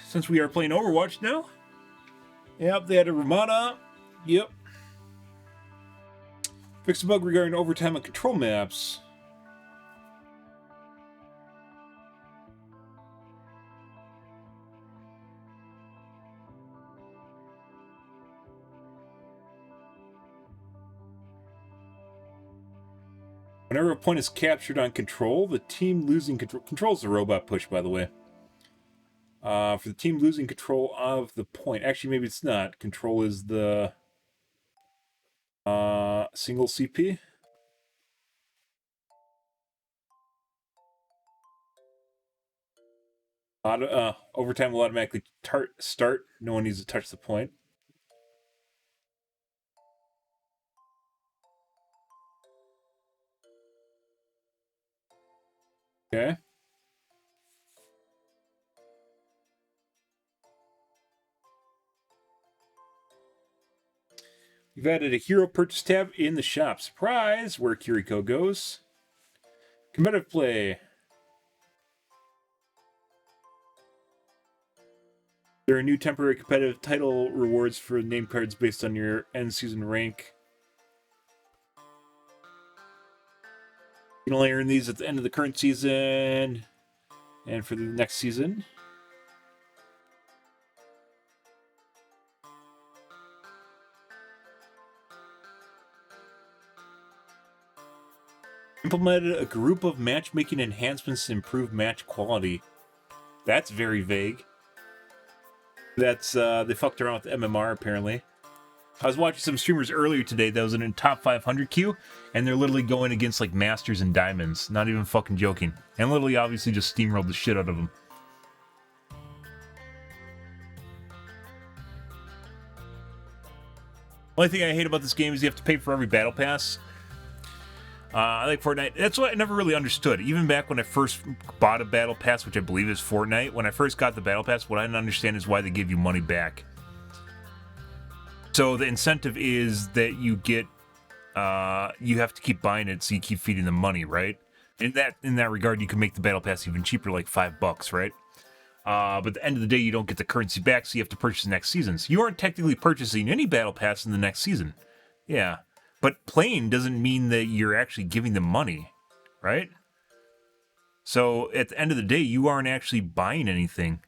Since we are playing Overwatch now. Yep, they had a Ramada. Yep. Fixed a bug regarding overtime and control maps. Whenever a point is captured on control, the team losing control... Control's the robot push, by the way. For the team losing control of the point... Actually, maybe it's not. Control is the... single CP? Overtime will automatically start. No one needs to touch the point. Okay. We've added a hero purchase tab in the shop. Surprise! Where Kiriko goes. Competitive play. There are new temporary competitive title rewards for name cards based on your end season rank. You can only earn these at the end of the current season and for the next season. Implemented a group of matchmaking enhancements to improve match quality. That's very vague. That's, they fucked around with MMR, apparently. I was watching some streamers earlier today that was in a top 500 queue, and they're literally going against, like, Masters and Diamonds. Not even fucking joking. And literally, obviously, just steamrolled the shit out of them. Only thing I hate about this game is you have to pay for every battle pass. I like Fortnite. That's what I never really understood. Even back when I first bought a battle pass, which I believe is Fortnite, when I first got the battle pass, what I didn't understand is why they give you money back. So the incentive is that you get, you have to keep buying it, so you keep feeding them money, right? In that regard, you can make the battle pass even cheaper, like $5, right? But at the end of the day, you don't get the currency back, so you have to purchase the next season. So you aren't technically purchasing any battle pass in the next season. Yeah. But playing doesn't mean that you're actually giving them money, right? So at the end of the day, you aren't actually buying anything.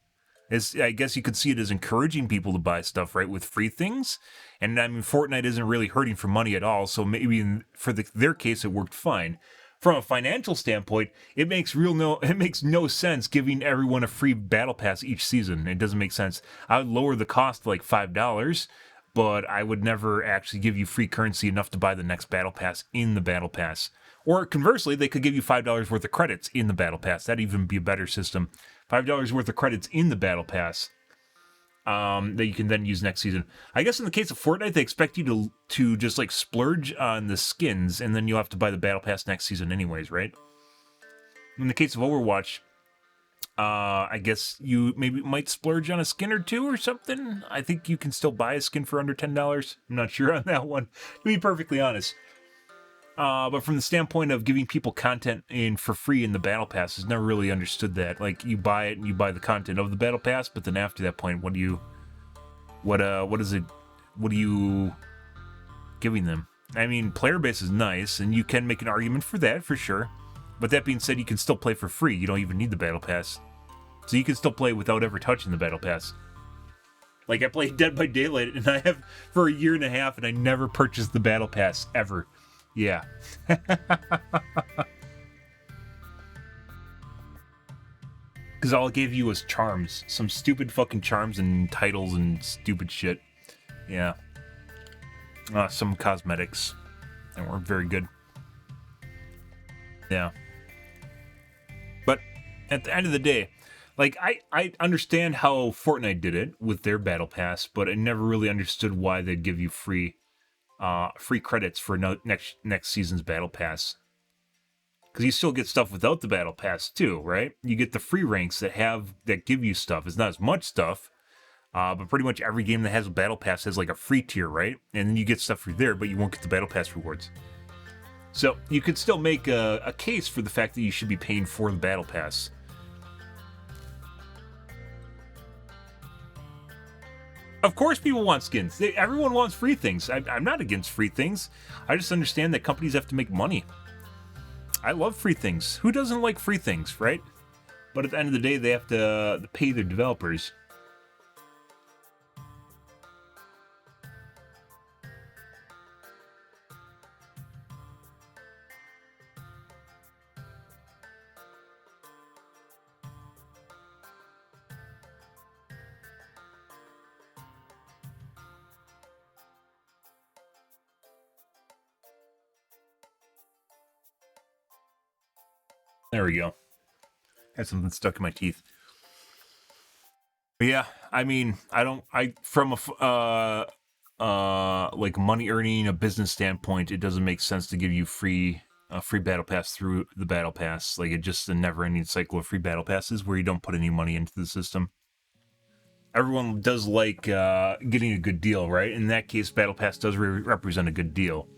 I guess you could see it as encouraging people to buy stuff, right, with free things. And I mean, Fortnite isn't really hurting for money at all, so maybe for their case, it worked fine. From a financial standpoint, it makes no sense giving everyone a free battle pass each season. It doesn't make sense. I would lower the cost to like $5. But I would never actually give you free currency enough to buy the next battle pass in the battle pass. Or conversely, they could give you $5 worth of credits in the battle pass. That'd even be a better system. $5 worth of credits in the battle pass that you can then use next season. I guess in the case of Fortnite, they expect you to just like splurge on the skins, and then you'll have to buy the battle pass next season anyways, right? In the case of Overwatch, I guess you maybe might splurge on a skin or two or something. I think you can still buy a skin for under $10. I'm not sure on that one, to be perfectly honest. But from the standpoint of giving people content in for free in the battle pass, I've never really understood that. Like, you buy it and you buy the content of the battle pass, but then after that point, what are you giving them? I mean, player base is nice, and you can make an argument for that, for sure. But that being said, you can still play for free. You don't even need the battle pass. So you can still play without ever touching the battle pass. Like, I played Dead by Daylight, and I have for a year and a half, and I never purchased the battle pass, ever. Yeah. Because all it gave you was charms. Some stupid fucking charms and titles and stupid shit. Yeah. Some cosmetics. That weren't very good. Yeah. But at the end of the day, like, I understand how Fortnite did it with their battle pass, but I never really understood why they'd give you free credits for next season's battle pass. Because you still get stuff without the battle pass too, right? You get the free ranks that give you stuff. It's not as much stuff, but pretty much every game that has a battle pass has like a free tier, right? And then you get stuff for there, but you won't get the battle pass rewards. So you could still make a case for the fact that you should be paying for the battle pass. Of course people want skins. Everyone wants free things. I'm not against free things. I just understand that companies have to make money. I love free things. Who doesn't like free things, right? But at the end of the day, they have to pay their developers. There we go. Had something stuck in my teeth. But yeah, I mean, from a like money earning a business standpoint, it doesn't make sense to give you free battle pass through the battle pass. Like, it's just a never ending cycle of free battle passes where you don't put any money into the system. Everyone does like getting a good deal, right? In that case, battle pass does represent a good deal.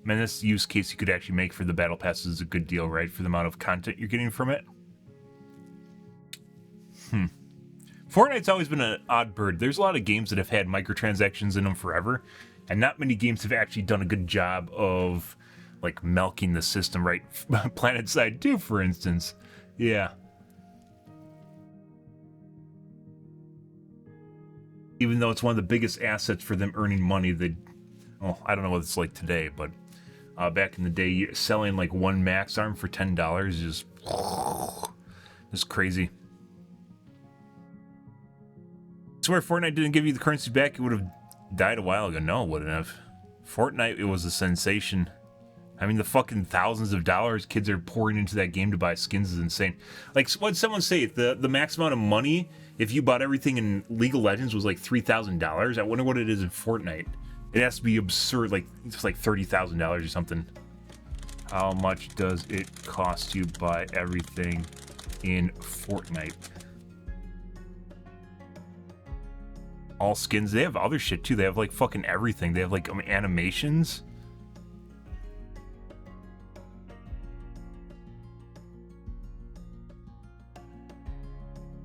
Man, this use case you could actually make for the battle pass is a good deal, right? For the amount of content you're getting from it. Fortnite's always been an odd bird. There's a lot of games that have had microtransactions in them forever, and not many games have actually done a good job of, like, milking the system, right? PlanetSide 2, for instance. Yeah. Even though it's one of the biggest assets for them earning money, well, I don't know what it's like today, but back in the day, selling like one max arm for $10 is just crazy. I swear Fortnite didn't give you the currency back, it would have died a while ago. No, it wouldn't have. Fortnite, it was a sensation. I mean, the fucking thousands of dollars kids are pouring into that game to buy skins is insane. Like, what'd someone say? The max amount of money, if you bought everything in League of Legends, was like $3,000. I wonder what it is in Fortnite. It has to be absurd, like, it's like $30,000 or something. How much does it cost to buy everything in Fortnite? All skins. They have other shit too. They have like fucking everything. They have like animations.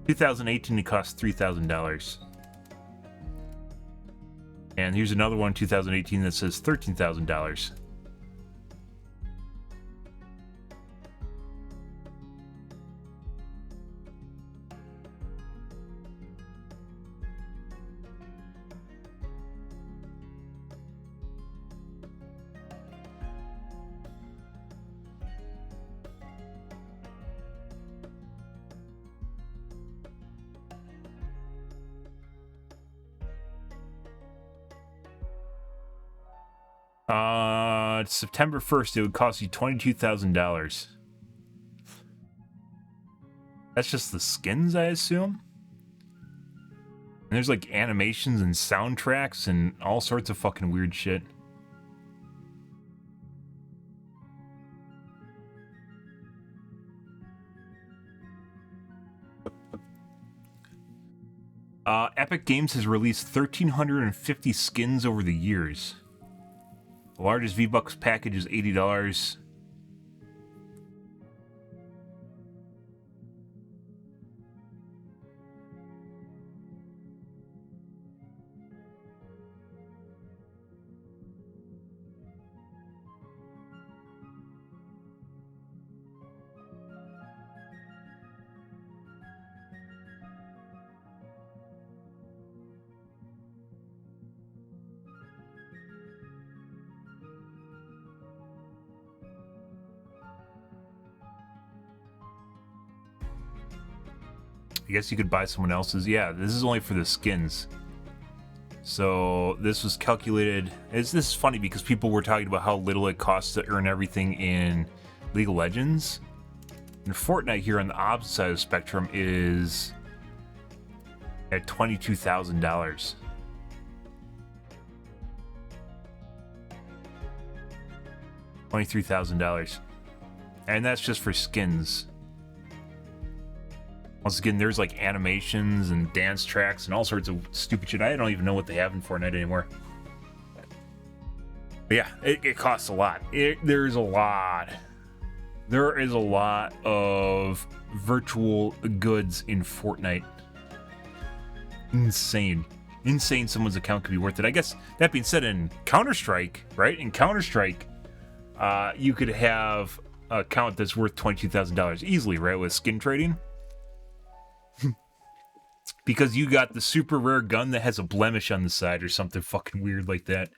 $2018, it cost $3,000. And here's another one, 2018, that says $13,000. September 1st, it would cost you $22,000. That's just the skins, I assume? And there's like animations and soundtracks and all sorts of fucking weird shit. Epic Games has released 1,350 skins over the years. The largest V-Bucks package is $80. I guess you could buy someone else's. Yeah, this is only for the skins. So this was calculated. This is funny because people were talking about how little it costs to earn everything in League of Legends. And Fortnite here on the opposite side of the spectrum is at $22,000. $23,000. And that's just for skins. Once again, there's like animations and dance tracks and all sorts of stupid shit. I don't even know what they have in Fortnite anymore. But yeah, it costs a lot. There's a lot. There is a lot of virtual goods in Fortnite. Insane. insane someone's account could be worth it. I guess that being said, in Counter-Strike, right? In Counter-Strike, you could have an account that's worth $22,000 easily, right? With skin trading. Because you got the super rare gun that has a blemish on the side or something fucking weird like that.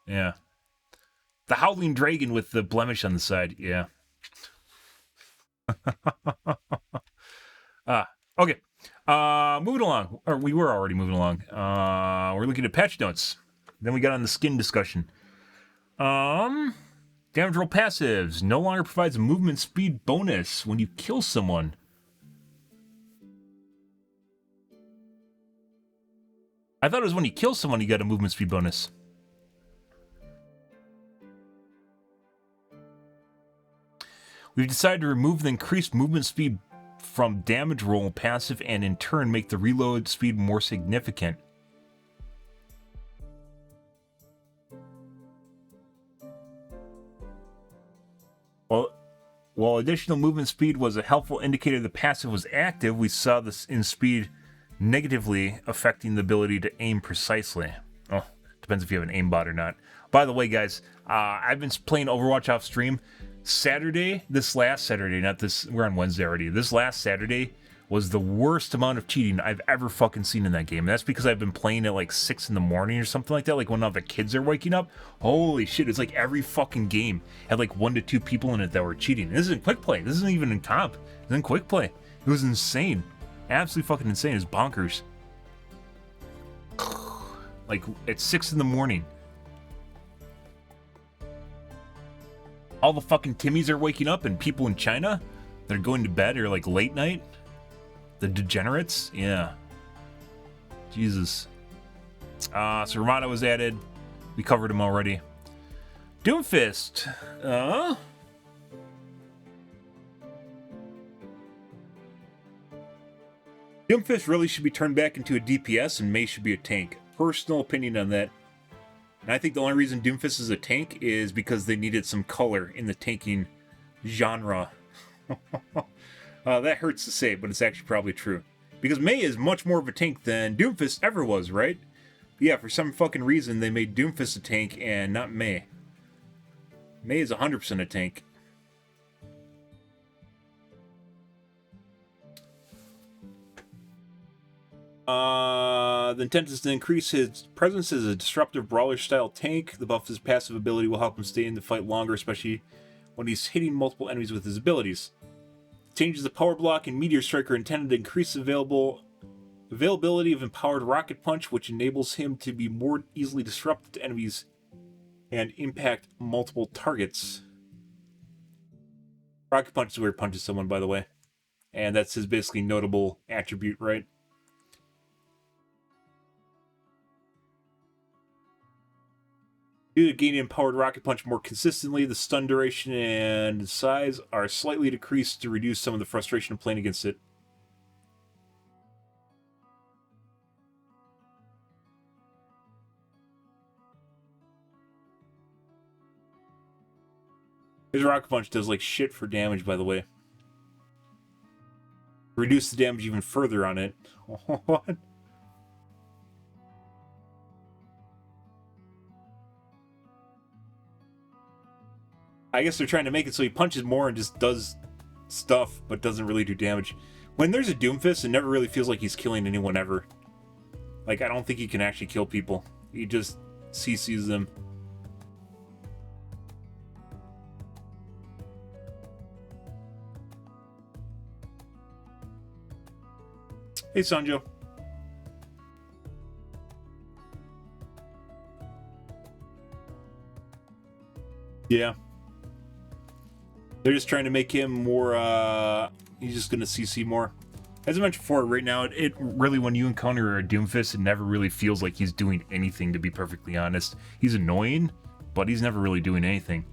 Yeah. The Howling Dragon with the blemish on the side. Yeah. Okay. Moving along. Or we were already moving along. We're looking at patch notes. Then we got on the skin discussion. Damage roll passives. No longer provides a movement speed bonus when you kill someone. I thought it was when you kill someone you got a movement speed bonus. We've decided to remove the increased movement speed from damage roll passive and in turn make the reload speed more significant. While additional movement speed was a helpful indicator the passive was active, we saw this in speed negatively affecting the ability to aim precisely. Oh, depends if you have an aimbot or not. By the way, guys, I've been playing Overwatch off stream. This last Saturday, not this, we're on Wednesday already. This last Saturday was the worst amount of cheating I've ever fucking seen in that game. And that's because I've been playing at like 6 in the morning or something like that, like when all the kids are waking up. Holy shit, it's like every fucking game had like 1 to 2 people in it that were cheating. This isn't quick play. This isn't even in comp. It's in quick play. It was insane. Absolutely fucking insane. It's bonkers. Like at 6 in the morning. All the fucking Timmies are waking up and people in China that are going to bed or like late night. The degenerates? Yeah. Jesus. So Ramada was added. We covered him already. Doomfist. Doomfist really should be turned back into a DPS and Mei should be a tank. Personal opinion on that. And I think the only reason Doomfist is a tank is because they needed some color in the tanking genre. That hurts to say, but it's actually probably true. Because Mei is much more of a tank than Doomfist ever was, right? But yeah, for some fucking reason, they made Doomfist a tank and not Mei. Mei is 100% a tank. The intent is to increase his presence as a disruptive brawler-style tank. The buff his passive ability will help him stay in the fight longer, especially when he's hitting multiple enemies with his abilities. Changes the power block and meteor strike are intended to increase availability of empowered rocket punch, which enables him to be more easily disrupted to enemies and impact multiple targets. Rocket punch is where he punches someone, by the way, and that's his basically notable attribute, right? Due to gaining empowered rocket punch more consistently, the stun duration and size are slightly decreased to reduce some of the frustration of playing against it. His rocket punch does like shit for damage, by the way. Reduce the damage even further on it. What? I guess they're trying to make it so he punches more and just does stuff, but doesn't really do damage. When there's a Doomfist, it never really feels like he's killing anyone ever. Like, I don't think he can actually kill people. He just CCs them. Hey, Sanjo. Yeah. They're just trying to make him more, he's just going to CC more. As I mentioned before, right now, it really, when you encounter a Doomfist, it never really feels like he's doing anything, to be perfectly honest. He's annoying, but he's never really doing anything.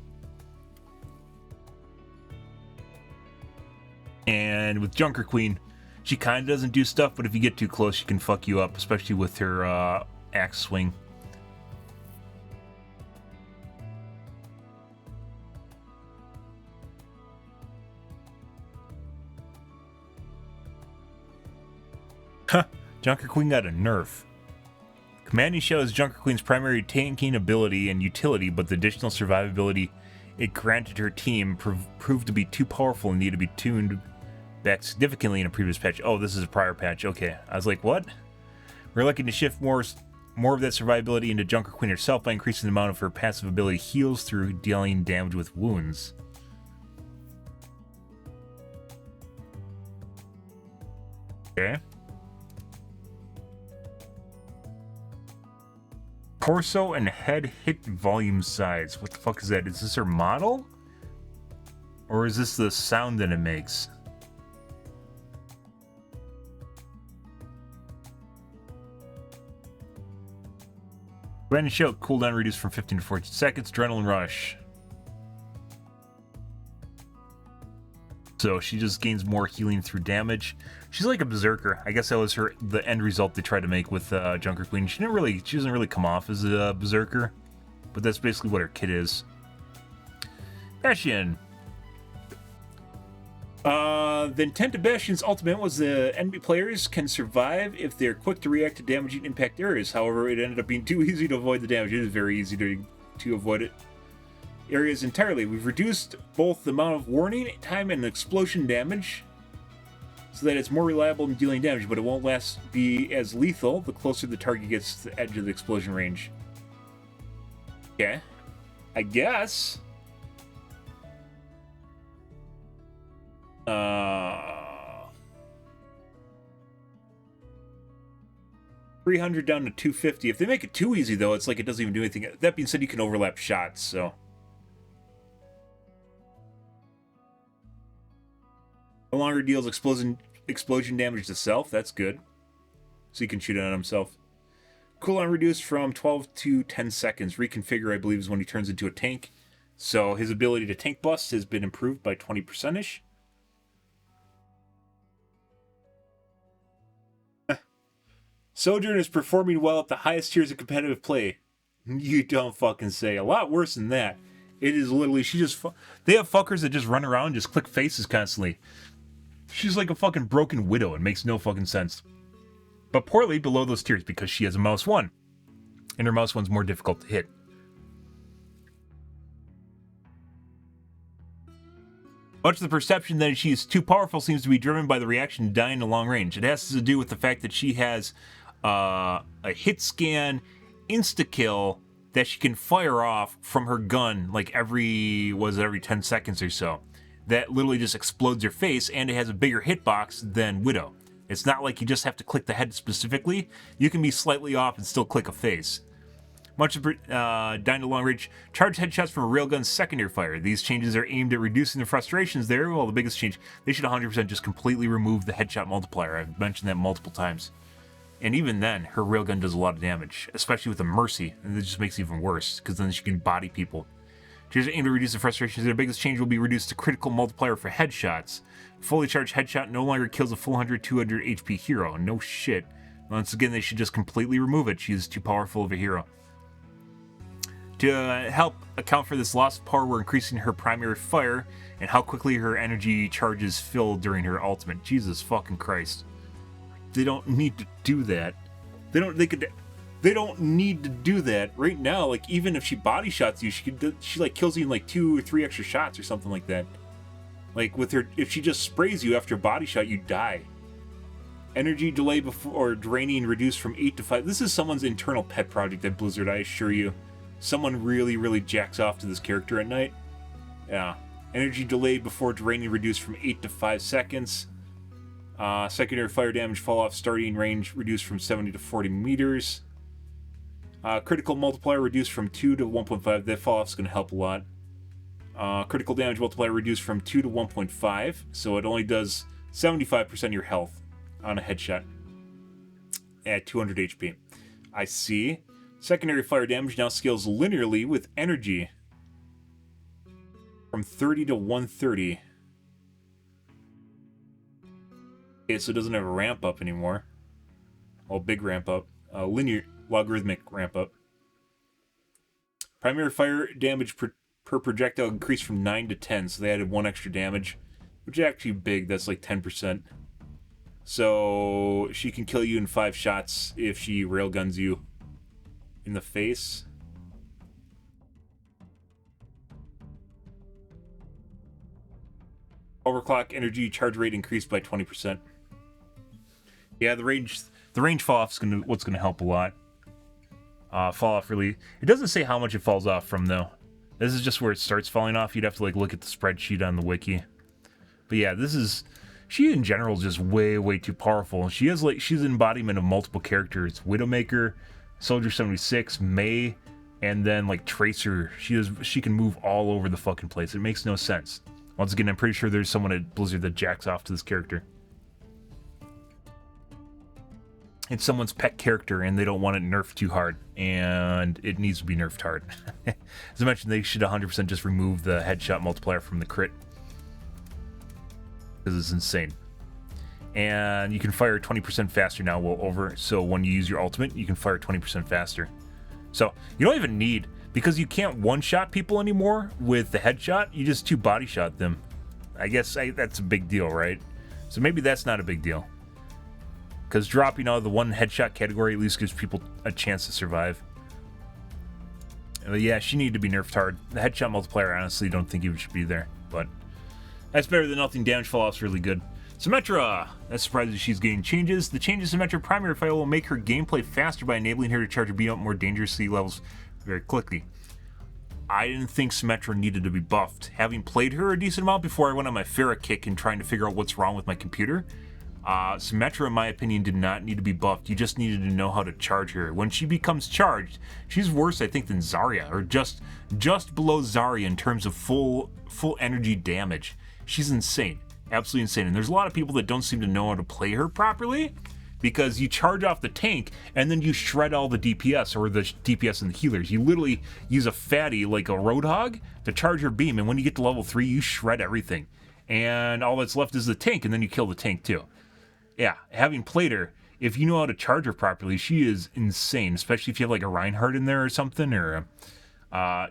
And with Junker Queen, she kind of doesn't do stuff, but if you get too close, she can fuck you up, especially with her axe swing. Junker Queen got a nerf. Commanding Shell is Junker Queen's primary tanking ability and utility, but the additional survivability it granted her team proved to be too powerful and needed to be tuned back significantly in a previous patch. Oh, this is a prior patch. Okay. I was like, what? We're looking to shift more of that survivability into Junker Queen herself by increasing the amount of her passive ability heals through dealing damage with wounds. Okay. Torso and head hit volume size. What the fuck is that? Is this her model? Or is this the sound that it makes? Command and Shout, cooldown reduced from 15 to 14 seconds. Adrenaline Rush. So she just gains more healing through damage. She's like a berserker. I guess that was the end result they tried to make with Junker Queen. She doesn't really come off as a berserker, but that's basically what her kit is. Bastion. The intent of Bastion's ultimate was the enemy players can survive if they're quick to react to damaging impact areas. However, it ended up being too easy to avoid the damage. It is very easy to avoid it. Areas entirely. We've reduced both the amount of warning time and explosion damage so that it's more reliable in dealing damage, but it won't be as lethal the closer the target gets to the edge of the explosion range. Okay. I guess. 300 down to 250. If they make it too easy, though, it's like it doesn't even do anything. That being said, you can overlap shots, so. No longer deals explosion damage to self. That's good. So he can shoot it on himself. Cooldown reduced from 12 to 10 seconds. Reconfigure, I believe, is when he turns into a tank. So his ability to tank bust has been improved by 20%-ish. Sojourn is performing well at the highest tiers of competitive play. You don't fucking say. A lot worse than that. It is literally, they have fuckers that just run around and just click faces constantly. She's like a fucking broken widow. It makes no fucking sense. But poorly below those tiers because she has a mouse 1. And her mouse 1's more difficult to hit. Much of the perception that she is too powerful seems to be driven by the reaction to dying to long range. It has to do with the fact that she has a hit scan insta-kill that she can fire off from her gun like every 10 seconds or so. That literally just explodes your face, and it has a bigger hitbox than Widow. It's not like you just have to click the head specifically. You can be slightly off and still click a face. Much of dying to long range, charge headshots from a railgun's secondary fire. These changes are aimed at reducing the frustrations there. Well, the biggest change, they should 100% just completely remove the headshot multiplier. I've mentioned that multiple times. And even then, her railgun does a lot of damage, especially with the Mercy, and it just makes it even worse, because then she can body people. Changes are aimed to reduce the frustrations. Their biggest change will be reduced to critical multiplier for headshots. Fully charged headshot no longer kills a full 100, 200 HP hero. No shit. Once again, they should just completely remove it. She is too powerful of a hero. To help account for this loss of power, we're increasing her primary fire and how quickly her energy charges fill during her ultimate. Jesus fucking Christ. They don't need to do that. They don't need to do that right now. Like, even if she body shots you, she like kills you in like 2 or 3 extra shots or something like that. Like with her, if she just sprays you after a body shot, you die. Energy delay before or draining reduced from 8 to 5. This is someone's internal pet project at Blizzard, I assure you. Someone really, really jacks off to this character at night. Yeah. Energy delayed before draining reduced from 8 to 5 seconds. Secondary fire damage fall off starting range reduced from 70 to 40 meters. Critical multiplier reduced from 2 to 1.5. That fall off is going to help a lot. Critical damage multiplier reduced from 2 to 1.5. So it only does 75% of your health on a headshot at 200 HP. I see. Secondary fire damage now scales linearly with energy from 30 to 130. Okay, so it doesn't have a ramp up anymore. Oh, big ramp up. Linear, logarithmic ramp up. Primary fire damage per projectile increased from 9 to 10, so they added 1 extra damage, which is actually big. That's like 10%. So she can kill you in 5 shots if she railguns you. in the face. Overclock energy charge rate increased by 20%. Yeah, the range fall off is what's gonna help a lot. Fall off really. It doesn't say how much it falls off from though. This is just where it starts falling off. You'd have to like look at the spreadsheet on the wiki. But yeah, she in general is just way too powerful. She's an embodiment of multiple characters: Widowmaker, Soldier 76, May, and then like Tracer. She can move all over the fucking place. It makes no sense. Once again, I'm pretty sure there's someone at Blizzard that jacks off to this character. It's someone's pet character and they don't want it nerfed too hard, and it needs to be nerfed hard. As I mentioned, they should 100% just remove the headshot multiplier from the crit, because it's insane. And you can fire 20% faster now so when you use your ultimate, you can fire 20% faster. So you don't even need, because you can't one-shot people anymore with the headshot, you just two-body shot them. I guess that's a big deal, right? So maybe that's not a big deal, because dropping out of the one headshot category at least gives people a chance to survive. But yeah, she needed to be nerfed hard. The headshot multiplier, I honestly don't think even should be there, but that's better than nothing. Damage fall-off's really good. Symmetra! That's surprising she's getting changes. The changes to Symmetra primary fire will make her gameplay faster by enabling her to charge her beam up more dangerously levels very quickly. I didn't think Symmetra needed to be buffed. Having played her a decent amount before I went on my Farah kick and trying to figure out what's wrong with my computer, Symmetra, in my opinion, did not need to be buffed. You just needed to know how to charge her. When she becomes charged, she's worse, I think, than Zarya, or just below Zarya in terms of full energy damage. She's insane. Absolutely insane. And there's a lot of people that don't seem to know how to play her properly, because you charge off the tank and then you shred all the DPS, or the DPS and the healers. You literally use a fatty like a Roadhog to charge her beam, and when you get to level 3, you shred everything. And all that's left is the tank, and then you kill the tank too. Yeah, having played her, if you know how to charge her properly, she is insane, especially if you have like a Reinhardt in there or something, or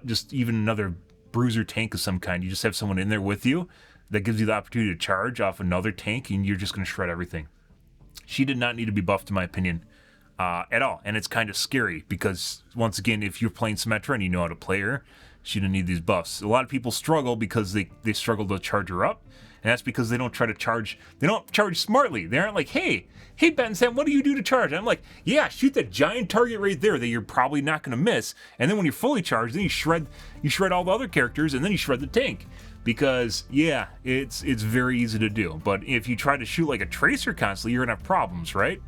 just even another bruiser tank of some kind. You just have someone in there with you that gives you the opportunity to charge off another tank, and you're just going to shred everything. She did not need to be buffed, in my opinion, at all. And it's kind of scary, because, once again, if you're playing Symmetra and you know how to play her, she didn't need these buffs. A lot of people struggle because they struggle to charge her up, and that's because they don't try to charge. They don't charge smartly. They aren't like, hey, Ben Sam, what do you do to charge? And I'm like, yeah, shoot that giant target right there that you're probably not going to miss. And then when you're fully charged, then you shred all the other characters, and then you shred the tank. Because, yeah, it's very easy to do. But if you try to shoot like a Tracer constantly, you're going to have problems, right?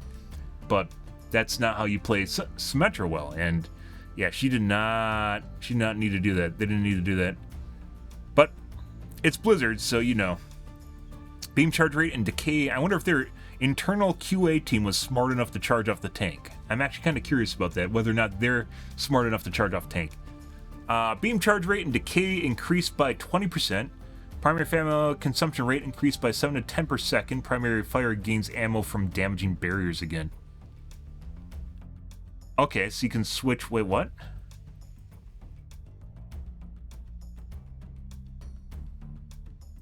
But that's not how you play Symmetra well. And, yeah, she did not need to do that. They didn't need to do that. But it's Blizzard, so you know. Beam charge rate and decay. I wonder if their internal QA team was smart enough to charge off the tank. I'm actually kind of curious about that, whether or not they're smart enough to charge off tank. Beam charge rate and decay increased by 20%. Primary ammo consumption rate increased by 7 to 10 per second. Primary fire gains ammo from damaging barriers again. Okay, so you can switch. Wait, what?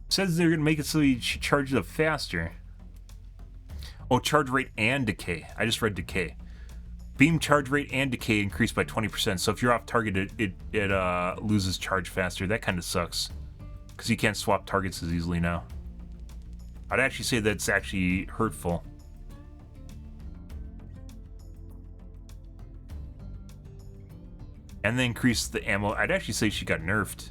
It says they're going to make it so she charges up faster. Oh, charge rate and decay. I just read decay. Beam charge rate and decay increased by 20%. So if you're off target, it loses charge faster. That kind of sucks, because you can't swap targets as easily now. I'd actually say that's actually hurtful. And they increased the ammo. I'd actually say she got nerfed,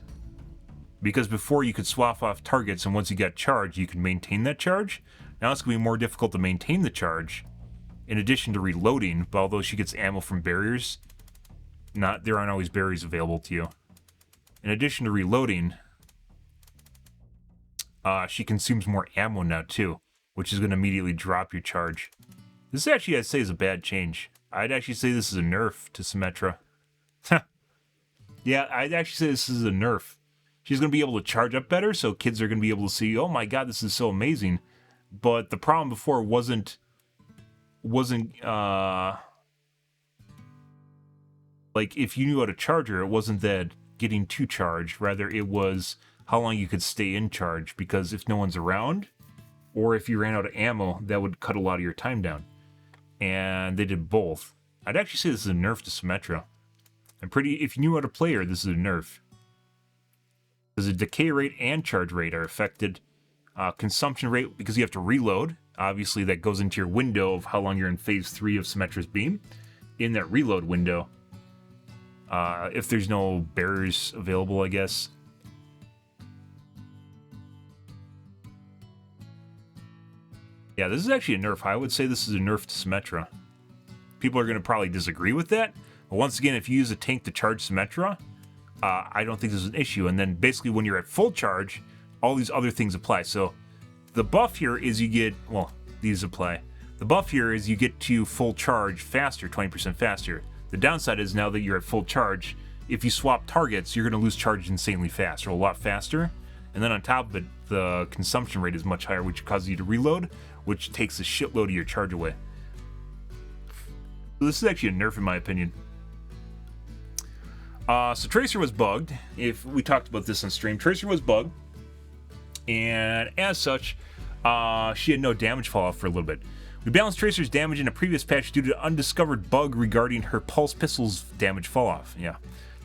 because before you could swap off targets, and once you got charged, you could maintain that charge. Now it's going to be more difficult to maintain the charge, in addition to reloading. But although she gets ammo from barriers, there aren't always barriers available to you. In addition to reloading, she consumes more ammo now too, which is going to immediately drop your charge. This actually, I'd say, is a bad change. I'd actually say this is a nerf to Symmetra. Yeah, I'd actually say this is a nerf. She's going to be able to charge up better, so kids are going to be able to see, oh my god, this is so amazing. But the problem before wasn't like, if you knew how to charge her, it wasn't that getting to charge. Rather, it was how long you could stay in charge, because if no one's around, or if you ran out of ammo, that would cut a lot of your time down. And they did both. I'd actually say this is a nerf to Symmetra. If you knew how to play her, this is a nerf. Because the decay rate and charge rate are affected. Consumption rate, because you have to reload. Obviously, that goes into your window of how long you're in phase 3 of Symmetra's beam. In that reload window, if there's no barriers available, I guess. Yeah, this is actually a nerf. I would say this is a nerf to Symmetra. People are going to probably disagree with that. But once again, if you use a tank to charge Symmetra, I don't think this is an issue. And then basically when you're at full charge, all these other things apply. So the buff here is you get, well, these apply. The buff here is you get to full charge faster, 20% faster. The downside is now that you're at full charge, if you swap targets, you're going to lose charge insanely fast, or a lot faster. And then on top of it, the consumption rate is much higher, which causes you to reload, which takes a shitload of your charge away. So this is actually a nerf in my opinion. So Tracer was bugged. If we talked about this on stream, Tracer was bugged. And as such, she had no damage fall off for a little bit. We balanced Tracer's damage in a previous patch due to an undiscovered bug regarding her pulse pistol's damage fall off. Yeah.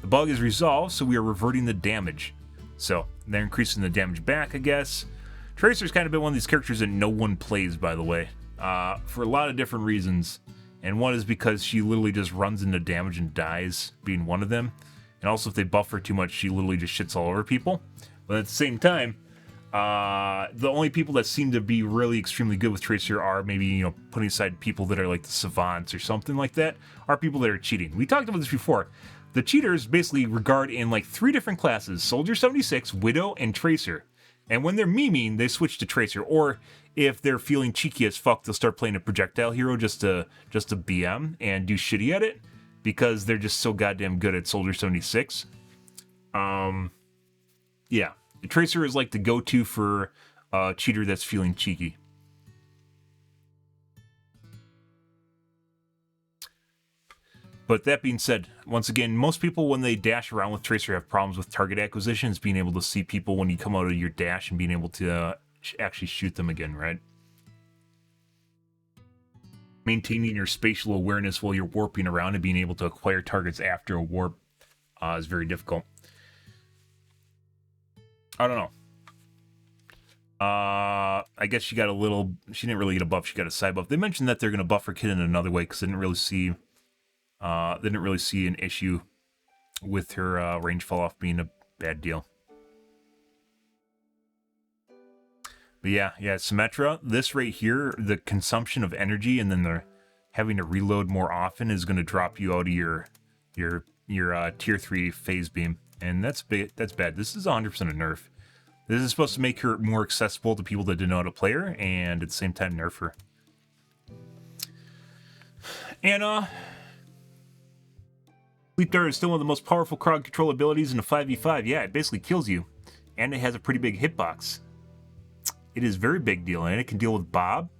The bug is resolved, so we are reverting the damage. So, they're increasing the damage back, I guess. Tracer's kind of been one of these characters that no one plays, by the way. For a lot of different reasons. And one is because she literally just runs into damage and dies, being one of them. And also if they buff her too much, she literally just shits all over people. But at the same time, the only people that seem to be really extremely good with Tracer are maybe, you know, putting aside people that are like the savants or something like that, are people that are cheating. We talked about this before. The cheaters basically regard in like 3 different classes: Soldier 76, Widow, and Tracer. And when they're memeing, they switch to Tracer. Or if they're feeling cheeky as fuck, they'll start playing a projectile hero just to BM and do shitty at it because they're just so goddamn good at Soldier 76. Yeah. Tracer is like the go-to for a cheater that's feeling cheeky. But that being said, once again, most people when they dash around with Tracer have problems with target acquisitions, being able to see people when you come out of your dash and being able to actually shoot them again, right? Maintaining your spatial awareness while you're warping around and being able to acquire targets after a warp is very difficult. I don't know. I guess she got a little... She didn't really get a buff. She got a side buff. They mentioned that they're going to buff her kid in another way because they didn't really see an issue with her range fall off being a bad deal. But yeah, Symmetra, this right here, the consumption of energy and then the having to reload more often is going to drop you out of your tier 3 phase beam. And that's bad. This is 100% a nerf. This is supposed to make her more accessible to people that didn't know how to play her, and at the same time nerf her. And Sleep Dart is still one of the most powerful crowd control abilities in a 5v5. Yeah, it basically kills you. And it has a pretty big hitbox. It is a very big deal, and it can deal with Bob.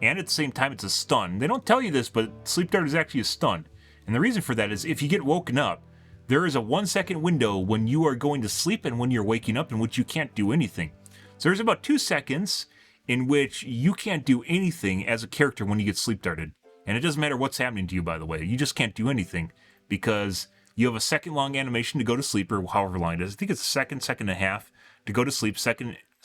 And at the same time, it's a stun. They don't tell you this, but Sleep Dart is actually a stun. And the reason for that is if you get woken up, there is a 1-second window when you are going to sleep and when you're waking up in which you can't do anything. So there's about 2 seconds in which you can't do anything as a character when you get sleep darted. And it doesn't matter what's happening to you, by the way. You just can't do anything because you have a second-long animation to go to sleep, or however long it is. I think it's a second and a half to go to sleep.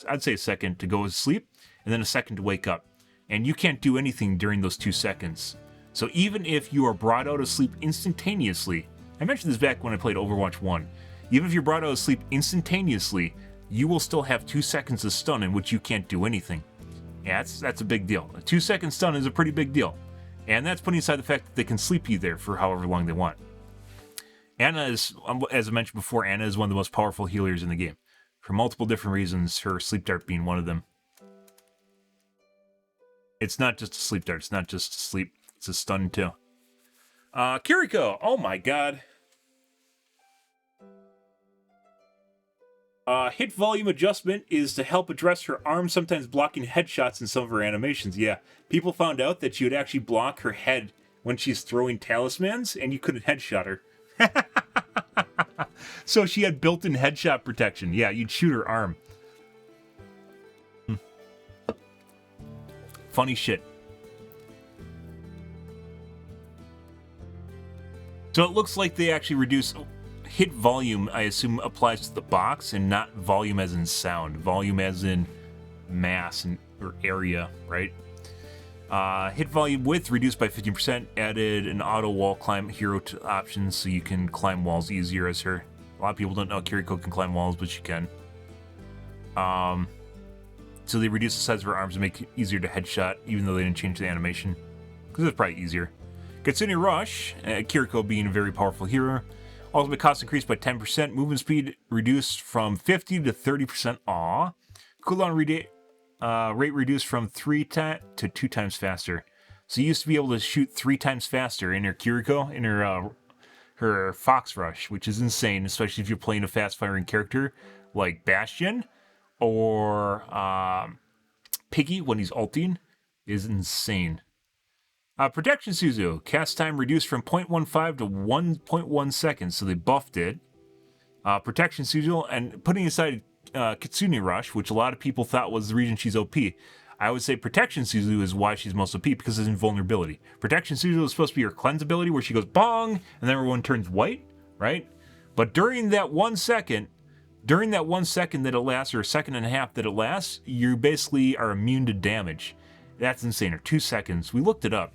I'd say a second to go to sleep, and then a second to wake up. And you can't do anything during those 2 seconds. So even if you are brought out of sleep instantaneously, I mentioned this back when I played Overwatch 1, even if you're brought out of sleep instantaneously, you will still have 2 seconds of stun in which you can't do anything. Yeah, that's a big deal. A 2-second stun is a pretty big deal. And that's putting aside the fact that they can sleep you there for however long they want. Anna is, as I mentioned before, Anna is one of the most powerful healers in the game. For multiple different reasons, her sleep dart being one of them. It's not just a sleep dart, it's not just sleep, it's a stun too. Kiriko, oh my god. Hit volume adjustment is to help address her arm sometimes blocking headshots in some of her animations. Yeah, people found out that you would actually block her head when she's throwing talismans, and you couldn't headshot her. So she had built-in headshot protection. Yeah, you'd shoot her arm. Funny shit. So it looks like they actually reduce hit volume, I assume applies to the box, and not volume as in sound. Volume as in mass or area, right? Hit volume width reduced by 15%. Added an auto wall climb hero options so you can climb walls easier as her. A lot of people don't know Kiriko can climb walls, but she can. So they reduce the size of her arms to make it easier to headshot, even though they didn't change the animation. Because it's probably easier. Kitsune Rush, Kiriko being a very powerful hero. Ultimate cost increased by 10%. Movement speed reduced from 50 to 30%. Aw. Cooldown rate reduced from 3 to 2 times faster. So you used to be able to shoot 3 times faster in her Kiriko, in her Fox Rush, which is insane, especially if you're playing a fast-firing character like Bastion or Piggy when he's ulting, is insane. Protection Suzu. Cast time reduced from 0.15 to 1.1 seconds, so they buffed it. Protection Suzu, and putting aside Kitsune Rush, which a lot of people thought was the reason she's OP, I would say Protection Suzu is why she's most OP, because it's invulnerability. Protection Suzu is supposed to be her cleanse ability, where she goes bong, and then everyone turns white, right? But during that 1 second, that it lasts, or a second and a half that it lasts, you basically are immune to damage. That's insane. Or 2 seconds. We looked it up.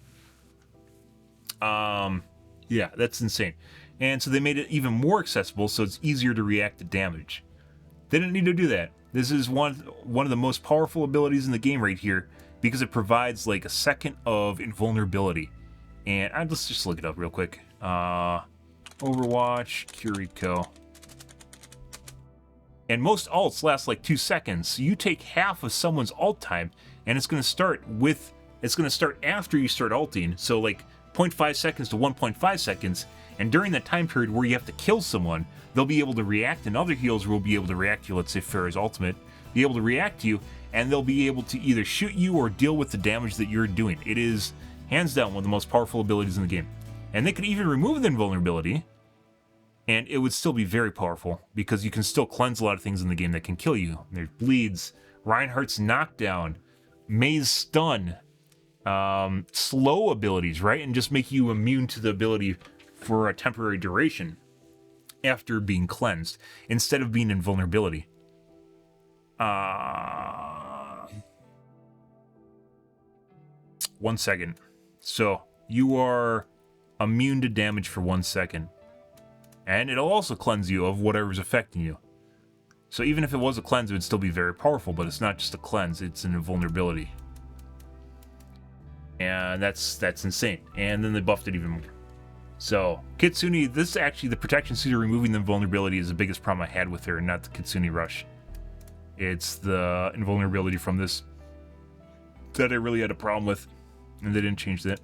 Yeah, that's insane. And so they made it even more accessible, so it's easier to react to damage. They didn't need to do that. This is one of the most powerful abilities in the game right here, because it provides like a second of invulnerability. And let's just look it up real quick. Overwatch, Kiriko. And most ults last like 2 seconds. So you take half of someone's ult time, and it's going to start after you start ulting. So like 0.5 seconds to 1.5 seconds. And during that time period where you have to kill someone, they'll be able to react, and other healers will be able to react to you. Let's say Pharah's ultimate, be able to react to you, and they'll be able to either shoot you or deal with the damage that you're doing. It is hands down one of the most powerful abilities in the game. And they could even remove the invulnerability, and it would still be very powerful, because you can still cleanse a lot of things in the game that can kill you. There's bleeds, Reinhardt's knockdown, Mei's stun, slow abilities, right? And just make you immune to the ability for a temporary duration after being cleansed, instead of being invulnerability. 1 second. So you are immune to damage for 1 second. And it'll also cleanse you of whatever's affecting you. So even if it was a cleanse, it would still be very powerful, but it's not just a cleanse, it's an invulnerability. And that's insane. And then they buffed it even more. So, Kitsune, this is actually the Protection Suzu removing the invulnerability is the biggest problem I had with her, not the Kitsune Rush. It's the invulnerability from this that I really had a problem with, and they didn't change that.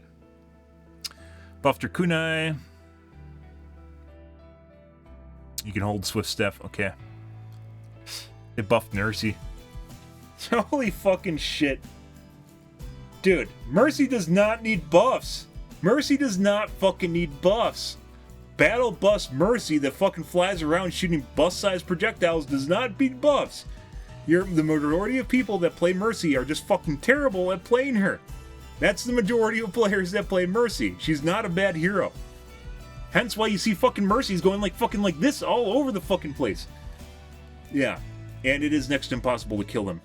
Buffed her Kunai. You can hold Swift Step, okay. They buffed Mercy. Holy fucking shit. Dude, Mercy does not need buffs. Mercy does not fucking need buffs. Battle Bus Mercy that fucking flies around shooting bus-sized projectiles does not need buffs. The majority of people that play Mercy are just fucking terrible at playing her. That's the majority of players that play Mercy. She's not a bad hero. Hence why you see fucking Mercy's going like fucking like this all over the fucking place. Yeah, and it is next to impossible to kill them.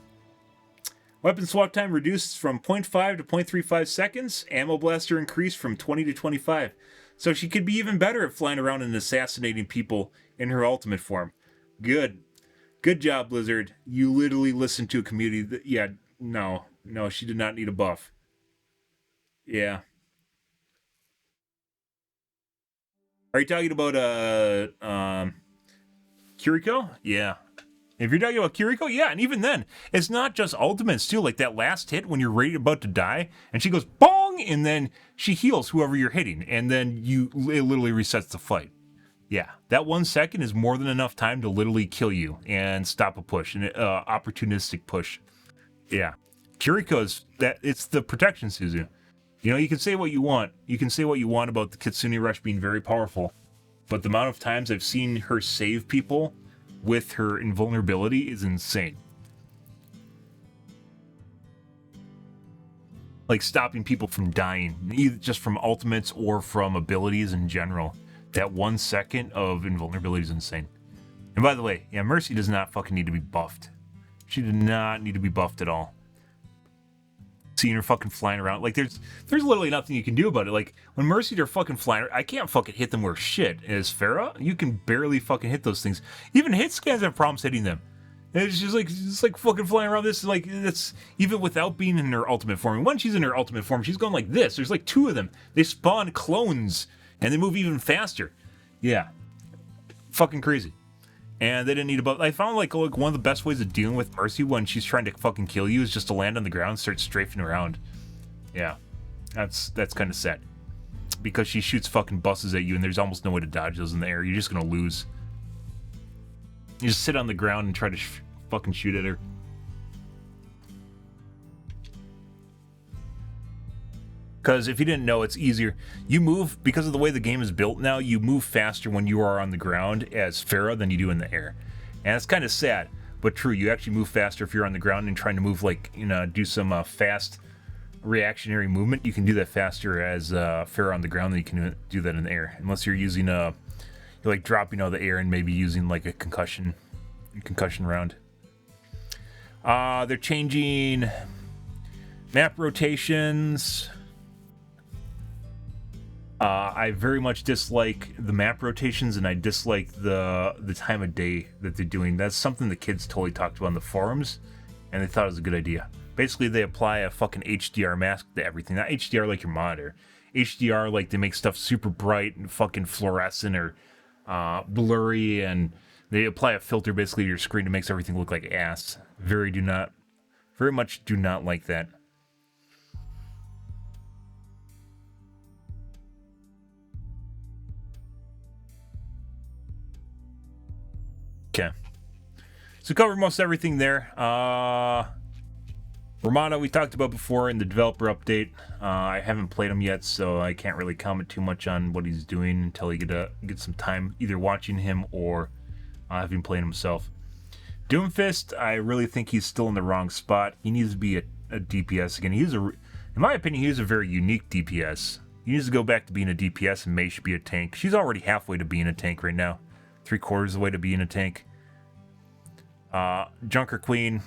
Weapon swap time reduced from 0.5 to 0.35 seconds. Ammo blaster increased from 20 to 25. So she could be even better at flying around and assassinating people in her ultimate form. Good. Good job, Blizzard. You literally listened to a community that, yeah, no, she did not need a buff. Yeah. Are you talking about, Kiriko? Yeah. If you're talking about Kiriko, yeah, and even then, it's not just ultimates too, like that last hit when you're about to die, and she goes bong, and then she heals whoever you're hitting, and then it literally resets the fight. Yeah, that 1 second is more than enough time to literally kill you and stop a push, an opportunistic push. Yeah, Kiriko's it's the Protection Suzu. You know, you can say what you want. You can say what you want about the Kitsune Rush being very powerful, but the amount of times I've seen her save people with her invulnerability is insane. Like stopping people from dying, either just from ultimates or from abilities in general. That 1 second of invulnerability is insane. And by the way, yeah, Mercy does not fucking need to be buffed. She did not need to be buffed at all. Seeing her fucking flying around, like there's literally nothing you can do about it. Like when Mercy they're fucking flying, I can't fucking hit them worth shit. As Pharah, you can barely fucking hit those things. Even hit scans have problems hitting them. And it's just like fucking flying around. This is like that's even without being in her ultimate form. And when she's in her ultimate form, she's going like this. There's like 2 of them. They spawn clones and they move even faster. Yeah, fucking crazy. And they didn't need a buff. I found like one of the best ways of dealing with Mercy when she's trying to fucking kill you is just to land on the ground and start strafing around. Yeah, that's kind of sad. Because she shoots fucking buses at you and there's almost no way to dodge those in the air. You're just gonna lose. You just sit on the ground and try to fucking shoot at her. Because if you didn't know, it's easier. You move, because of the way the game is built now, you move faster when you are on the ground as Pharah than you do in the air. And it's kind of sad, but true. You actually move faster if you're on the ground and trying to move, like, you know, do some fast reactionary movement. You can do that faster as Pharah on the ground than you can do that in the air. Unless you're using you're like dropping out of the air and maybe using like a concussion round. They're changing map rotations. I very much dislike the map rotations, and I dislike the time of day that they're doing. That's something the kids totally talked about on the forums, and they thought it was a good idea. Basically, they apply a fucking HDR mask to everything. Not HDR like your monitor. HDR like they make stuff super bright and fucking fluorescent or blurry, and they apply a filter basically to your screen to make everything look like ass. Very much do not like that. Okay. So cover most everything there. Romano we talked about before in the developer update. I haven't played him yet, so I can't really comment too much on what he's doing until he get some time either watching him or having played himself. Doomfist, I really think he's still in the wrong spot. He needs to be a DPS again. In my opinion, he's a very unique DPS. He needs to go back to being a DPS, and Mei should be a tank. She's already halfway to being a tank right now. 3/4 of the way to being a tank. Junker Queen,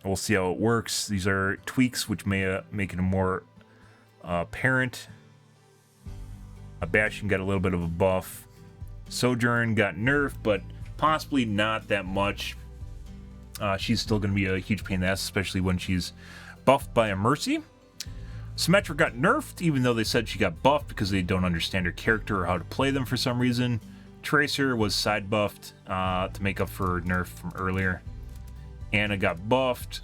we'll see how it works. These are tweaks which may make it more apparent. Bastion got a little bit of a buff. Sojourn got nerfed, but possibly not that much. She's still going to be a huge pain in the ass, especially when she's buffed by a Mercy. Symmetra got nerfed, even though they said she got buffed because they don't understand her character or how to play them for some reason. Tracer was side buffed to make up for nerf from earlier. Anna got buffed.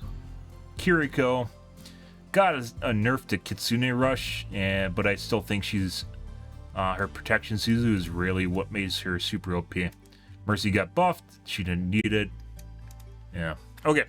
Kiriko got a nerf to Kitsune Rush, but I still think she's her protection Suzu is really what makes her super OP. Mercy got buffed. She didn't need it. Yeah. Okay.